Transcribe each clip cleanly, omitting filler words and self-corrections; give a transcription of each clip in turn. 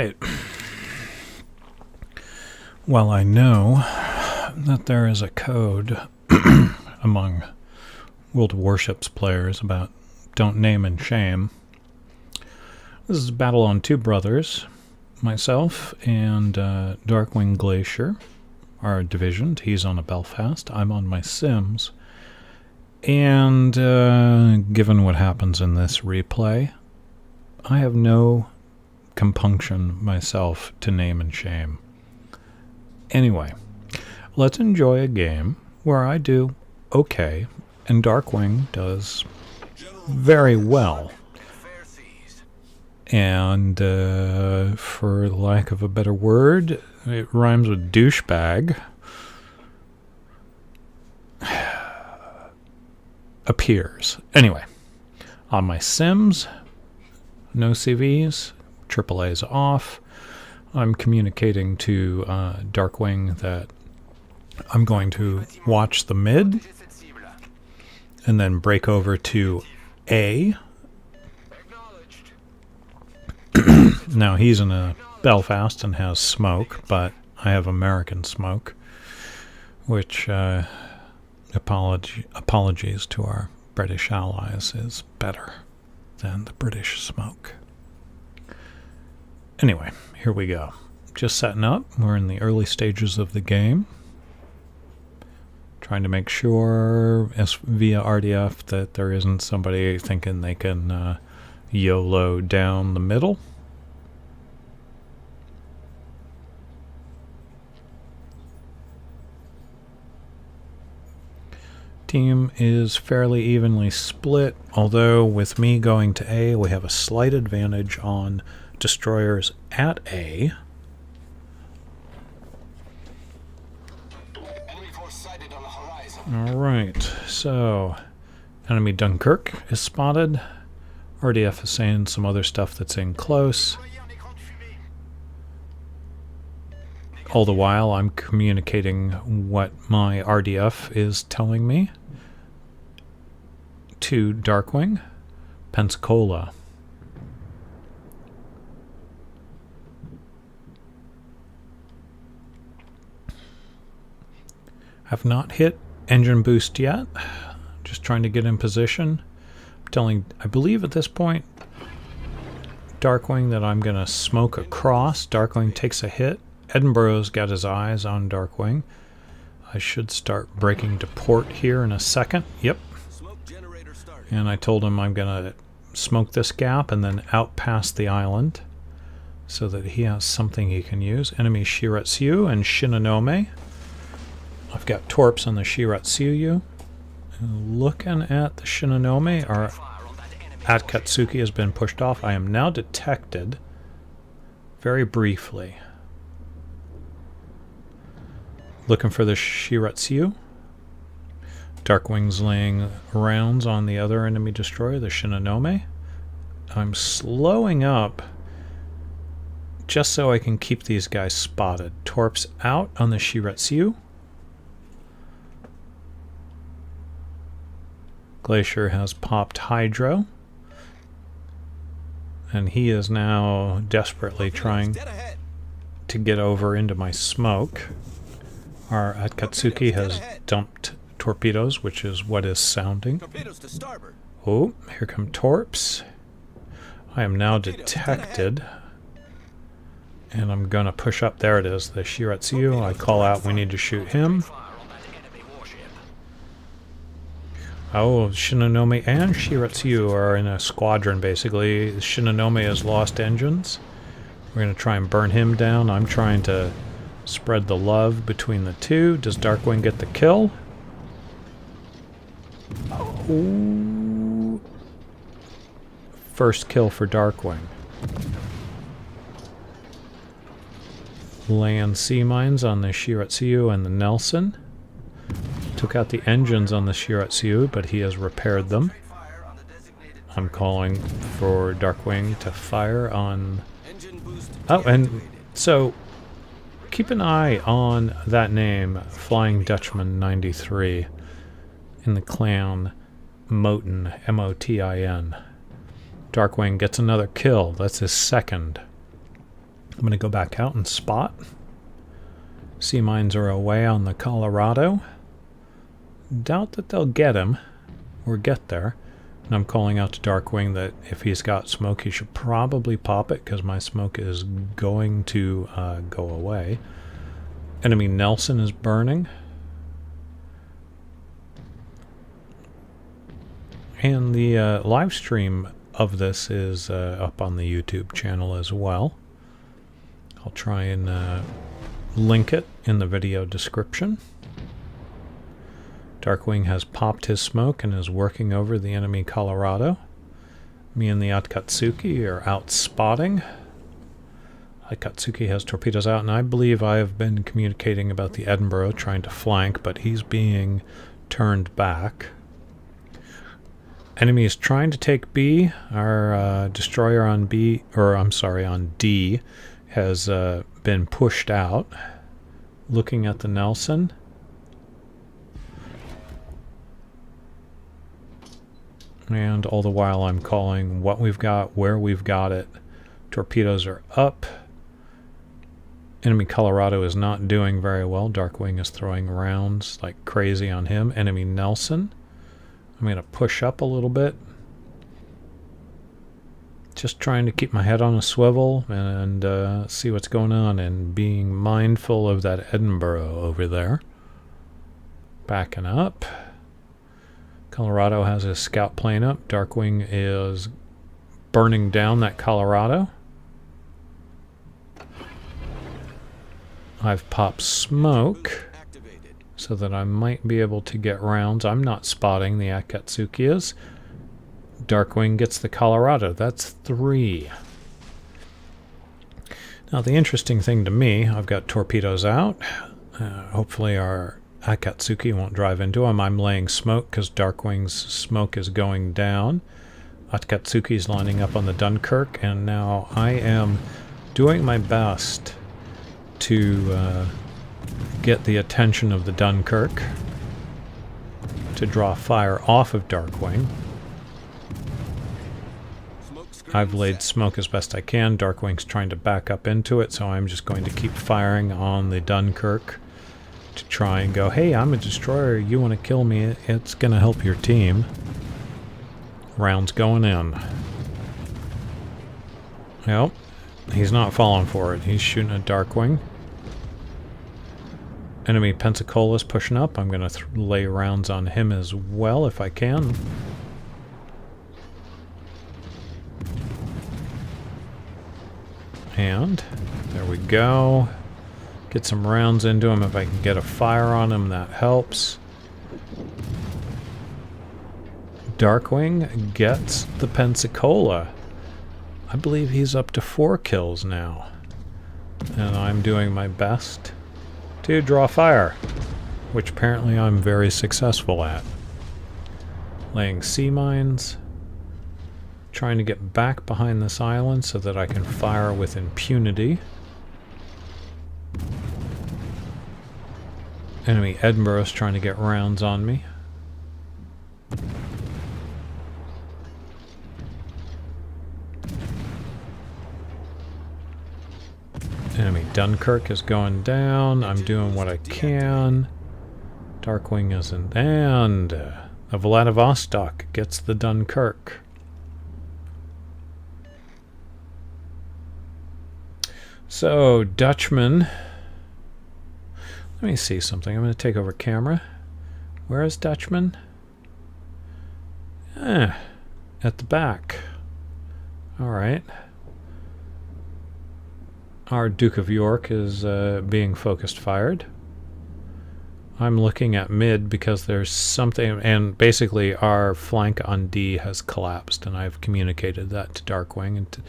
right. Well, I know that there is a code among World of Warships players about don't name and shame. This is a battle on two brothers, myself and Darkwing Glacier, our division. He's on a Belfast. I'm on my Sims. And given what happens in this replay, I have no compunction myself to name and shame. Anyway, let's enjoy a game where I do okay and Darkwing does very well. And for lack of a better word, it rhymes with douchebag. Appears. Anyway, on my Sims, no CVs, AAA's off. I'm communicating to Darkwing that I'm going to watch the mid and then break over to A. Now he's in a Belfast and has smoke, but I have American smoke, which apologies to our British allies is better than the British smoke. Anyway, here we go. Just setting up. We're in the early stages of the game. Trying to make sure via RDF that there isn't somebody thinking they can YOLO down the middle. Team is fairly evenly split, although with me going to A, we have a slight advantage on destroyers at A. Alright, so enemy Dunkirk is spotted. RDF is saying some other stuff that's in close. All the while I'm communicating what my RDF is telling me to Darkwing. Pensacola. Have not hit engine boost yet. Just trying to get in position. I believe at this point, Darkwing that I'm going to smoke across. Darkwing takes a hit. Edinburgh's got his eyes on Darkwing. I should start braking to port here in a second. Yep. And I told him I'm going to smoke this gap and then out past the island so that he has something he can use. Enemy Shiratsu and Shinonome. I've got Torps on the Shiratsuyu. Looking at the Shinonome, our Akatsuki has been pushed off. I am now detected very briefly. Looking for the Shiratsu. Darkwing's laying rounds on the other enemy destroyer, the Shinonome. I'm slowing up just so I can keep these guys spotted. Torps out on the Shiratsu. Glacier has popped Hydro. And he is now desperately trying to get over into my smoke. Our Akatsuki has dumped torpedoes, which is what is sounding. Oh, here come Torps. I am now detected. And I'm going to push up. There it is, the Shiratsu. I call out, we need to shoot him. Oh, Shinonome and Shiratsu are in a squadron, basically. Shinonome has lost engines. We're going to try and burn him down. I'm trying to spread the love between the two. Does Darkwing get the kill? Oh. First kill for Darkwing. Land sea mines on the Shiratsu and the Nelson. Took out the engines on the Shiratsu, but he has repaired them. I'm calling for Darkwing to fire on... Oh, and so keep an eye on that name, Flying Dutchman 93, in the clan Motin, M-O-T-I-N. Darkwing gets another kill. That's his second. I'm going to go back out and spot. Sea mines are away on the Colorado. Doubt that they'll get him or get there. And I'm calling out to Darkwing that if he's got smoke, he should probably pop it because my smoke is going to go away. Enemy Nelson is burning. And the live stream of this is up on the YouTube channel as well. I'll try and link it in the video description. Darkwing has popped his smoke and is working over the enemy Colorado. Me and the Akatsuki are out spotting. Akatsuki has torpedoes out, and I believe I have been communicating about the Edinburgh trying to flank, but he's being turned back. Enemy is trying to take B. Our destroyer on B, or I'm sorry, on D, has been pushed out. Looking at the Nelson. And all the while I'm calling what we've got, where we've got it. Torpedoes are up. Enemy Colorado is not doing very well. Darkwing is throwing rounds like crazy on him. Enemy Nelson. I'm going to push up a little bit. Just trying to keep my head on a swivel and see what's going on and being mindful of that Edinburgh over there. Backing up. Colorado has his scout plane up. Darkwing is burning down that Colorado. I've popped smoke so that I might be able to get rounds. I'm not spotting the Akatsuki is. Darkwing gets the Colorado. That's 3. Now the interesting thing to me, I've got torpedoes out. Hopefully our Akatsuki won't drive into him. I'm laying smoke because Darkwing's smoke is going down. Akatsuki's lining up on the Dunkirk, and now I am doing my best to get the attention of the Dunkirk to draw fire off of Darkwing. I've laid smoke as best I can. Darkwing's trying to back up into it, so I'm just going to keep firing on the Dunkirk to try and go, hey, I'm a destroyer, you want to kill me, it's going to help your team. Rounds going in. Well, he's not falling for it. He's shooting at Darkwing. Enemy Pensacola's pushing up. I'm going to lay rounds on him as well if I can. And there we go. Get some rounds into him. If I can get a fire on him, that helps. Darkwing gets the Pensacola. I believe he's up to 4 kills now. And I'm doing my best to draw fire, which apparently I'm very successful at. Laying sea mines. Trying to get back behind this island so that I can fire with impunity. Enemy Edinburgh's trying to get rounds on me. Enemy Dunkirk is going down. I'm doing what I can. Darkwing isn't. And the Vladivostok gets the Dunkirk. So, Dutchman. Let me see something. I'm going to take over camera. Where is Dutchman? At the back. Alright. Our Duke of York is being focused fired. I'm looking at mid because there's something, and basically our flank on D has collapsed, and I've communicated that to Darkwing and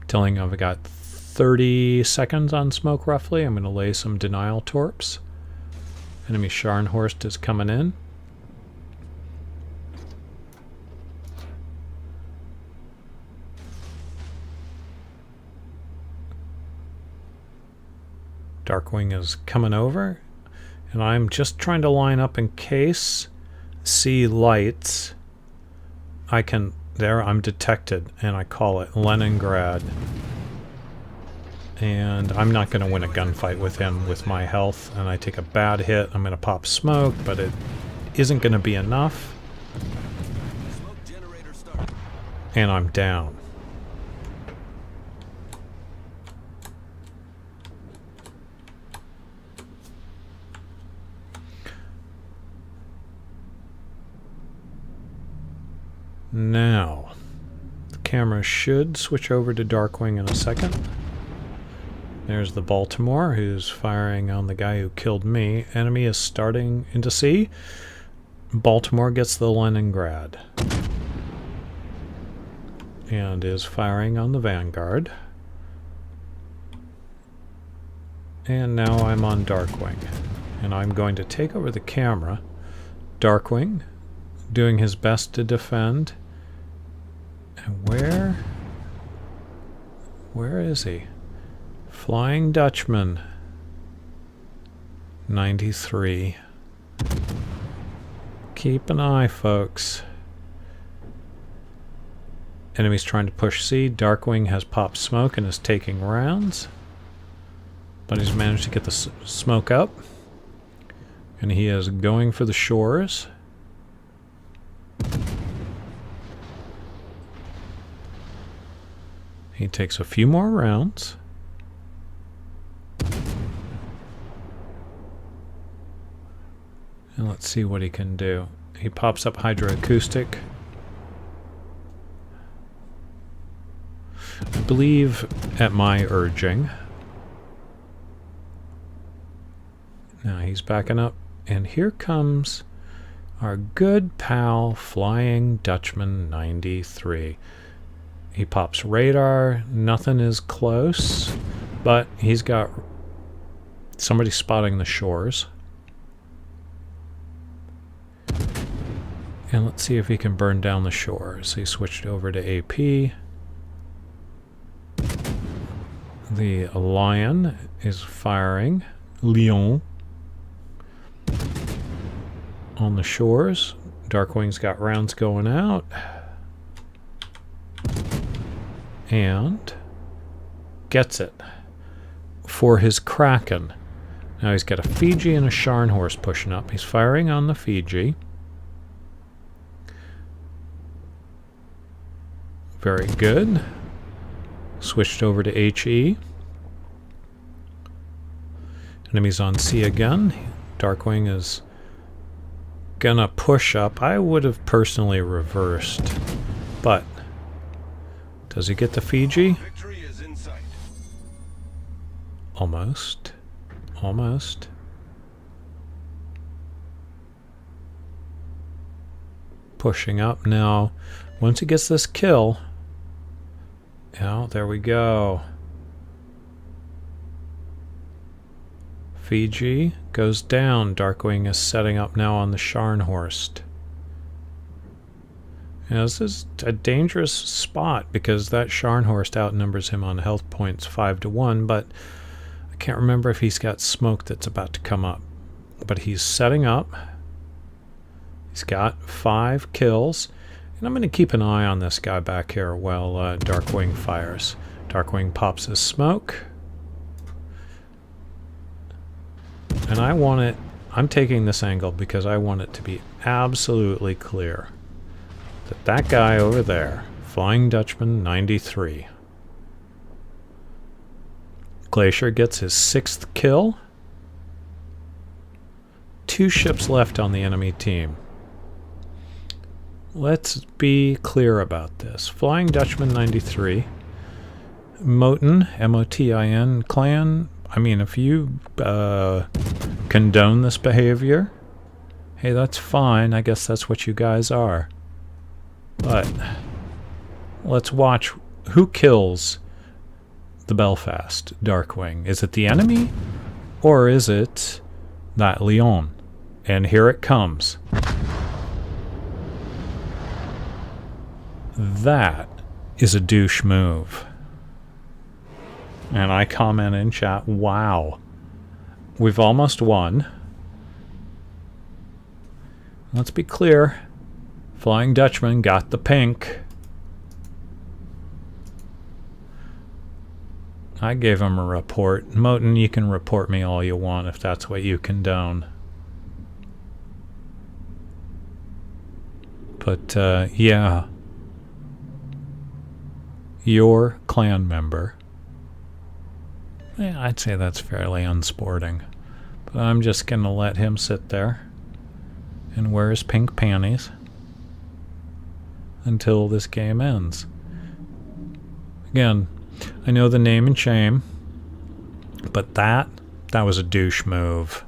telling him I've got 30 seconds on smoke roughly. I'm going to lay some denial torps. Enemy Scharnhorst is coming in. Darkwing is coming over, and I'm just trying to line up in case see lights. I can, there I'm detected, and I call it Leningrad. And I'm not going to win a gunfight with him with my health. And I take a bad hit. I'm going to pop smoke, but it isn't going to be enough. And I'm down. Now, the camera should switch over to Darkwing in a second. There's the Baltimore, who's firing on the guy who killed me. Enemy is starting into sea. Baltimore gets the Leningrad. And is firing on the Vanguard. And now I'm on Darkwing. And I'm going to take over the camera. Darkwing, doing his best to defend. And where is he? Flying Dutchman. 93. Keep an eye, folks. Enemy's trying to push C. Darkwing has popped smoke and is taking rounds. But he's managed to get the smoke up. And he is going for the shores. He takes a few more rounds. And let's see what he can do. He pops up hydroacoustic. I believe at my urging. Now he's backing up. And here comes our good pal, Flying Dutchman 93. He pops radar. Nothing is close. But he's got somebody spotting the shores. And let's see if he can burn down the shores. He switched over to AP. The Lion is firing. Lion. On the shores. Darkwing's got rounds going out. And gets it for his Kraken. Now he's got a Fiji and a Scharnhorst pushing up. He's firing on the Fiji. Very good. Switched over to HE. Enemies on C again. Darkwing is gonna push up. I would have personally reversed, but does he get the Fiji? Victory is in sight. Almost. Almost. Pushing up now. Once he gets this kill, oh, there we go. Fiji goes down. Darkwing is setting up now on the Scharnhorst. Now, this is a dangerous spot because that Scharnhorst outnumbers him on health points 5-1, but I can't remember if he's got smoke that's about to come up. But he's setting up. He's got 5 kills. And I'm going to keep an eye on this guy back here while Darkwing fires. Darkwing pops his smoke. And I want it... I'm taking this angle because I want it to be absolutely clear that that guy over there, Flying Dutchman 93. Glacier gets his 6th kill. 2 ships left on the enemy team. Let's be clear about this. Flying Dutchman 93. Motin, M-O-T-I-N, clan. I mean, if you condone this behavior, hey, that's fine. I guess that's what you guys are. But let's watch who kills the Belfast Darkwing. Is it the enemy or is it that Lion? And here it comes. That is a douche move. And I comment in chat, wow. We've almost won. Let's be clear. Flying Dutchman got the pink. I gave him a report. Moten, you can report me all you want if that's what you condone. But, yeah. Your clan member. Yeah, I'd say that's fairly unsporting. But I'm just gonna let him sit there and wear his pink panties until this game ends. Again, I know the name and shame, but that was a douche move.